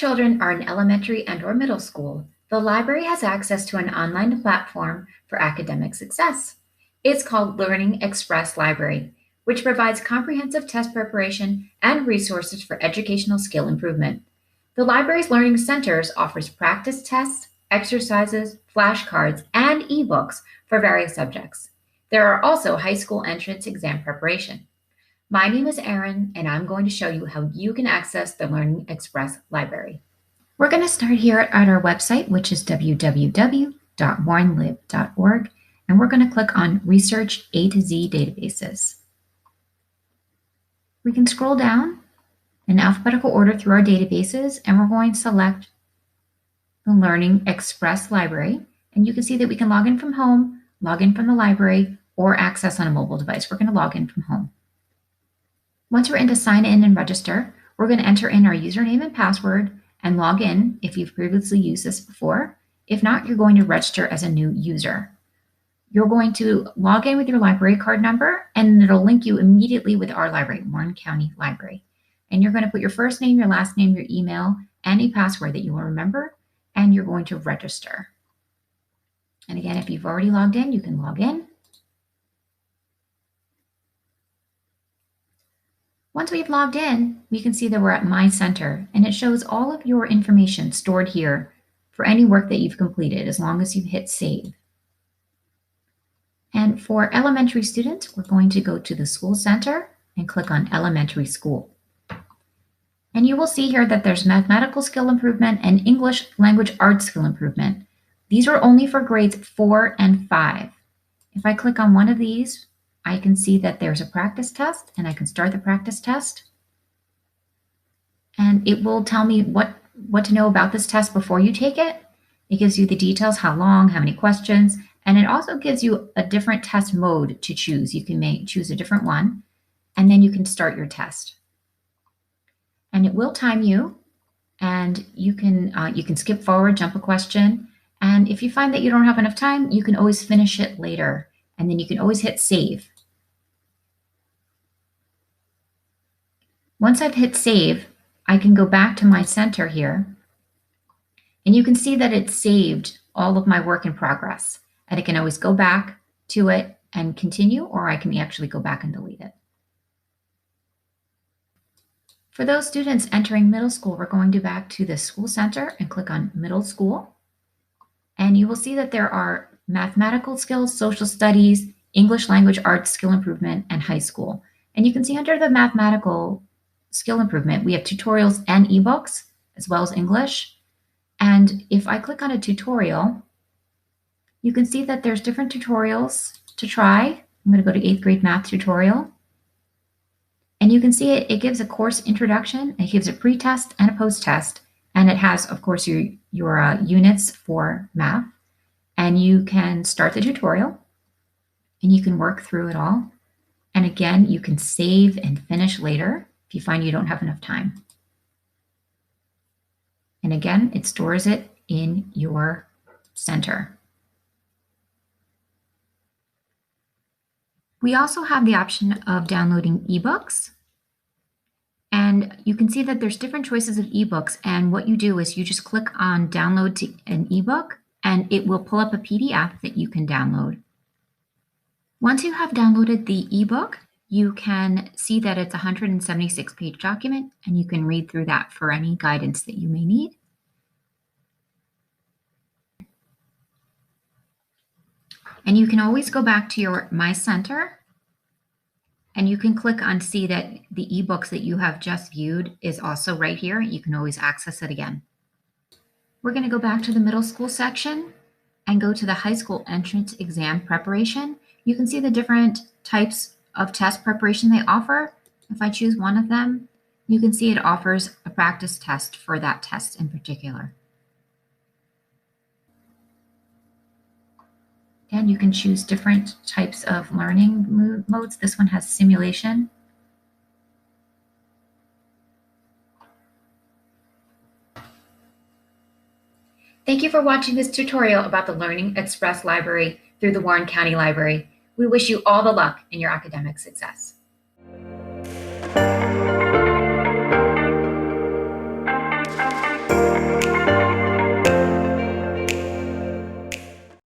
children are in elementary and/or middle school, the library has access to an online platform for academic success. It's called Learning Express Library, which provides comprehensive test preparation and resources for educational skill improvement. The library's Learning Centers offers practice tests, exercises, flashcards, and ebooks for various subjects. There are also high school entrance exam preparation. My name is Erin, and I'm going to show you how you can access the Learning Express Library. We're going to start here at our website, which is www.warrenlib.org, and we're going to click on Research A to Z Databases. We can scroll down in alphabetical order through our databases, and we're going to select the Learning Express Library, and you can see that we can log in from home, log in from the library, or access on a mobile device. We're going to log in from home. Once we're in to sign in and register, we're going to enter in our username and password and log in if you've previously used this before. If not, you're going to register as a new user. You're going to log in with your library card number, and it'll link you immediately with our library, Warren County Library. And you're going to put your first name, your last name, your email, and a password that you will remember, and you're going to register. And again, if you've already logged in, you can log in. Once we've logged in, we can see that we're at My Center, and it shows all of your information stored here for any work that you've completed, as long as you've hit Save. And for elementary students, we're going to go to the School Center and click on Elementary School. And you will see here that there's Mathematical Skill Improvement and English Language Arts Skill Improvement. These are only for grades 4 and 5. If I click on one of these, I can see that there's a practice test, and I can start the practice test. And it will tell me what to know about this test before you take it. It gives you the details, how long, how many questions, and it also gives you a different test mode to choose. You can choose a different one, and then you can start your test. And it will time you, and you can skip forward, jump a question, and if you find that you don't have enough time, you can always finish it later, and then you can always hit Save. Once I've hit Save, I can go back to my center here, and you can see that it's saved all of my work in progress. And I can always go back to it and continue, or I can actually go back and delete it. For those students entering middle school, we're going to back to the School Center and click on Middle School. And you will see that there are mathematical skills, social studies, English language arts skill improvement, and high school. And you can see under the mathematical skill improvement, we have tutorials and ebooks, as well as English. And if I click on a tutorial, you can see that there's different tutorials to try. I'm going to go to 8th grade math tutorial. And you can see it gives a course introduction, it gives a pre-test and a post-test, and it has, of course, your units for math. And you can start the tutorial, and you can work through it all. And again, you can save and finish later if you find you don't have enough time. And again, it stores it in your center. We also have the option of downloading ebooks. And you can see that there's different choices of ebooks. And what you do is you just click on download to an ebook, and it will pull up a PDF that you can download. Once you have downloaded the ebook, you can see that it's a 176-page document, and you can read through that for any guidance that you may need. And you can always go back to your My Center, and you can click on see that the ebooks that you have just viewed is also right here. You can always access it again. We're going to go back to the middle school section and go to the high school entrance exam preparation. You can see the different types of test preparation they offer. If I choose one of them, you can see it offers a practice test for that test in particular. And you can choose different types of learning modes. This one has simulation. Thank you for watching this tutorial about the Learning Express Library through the Warren County Library. We wish you all the luck in your academic success.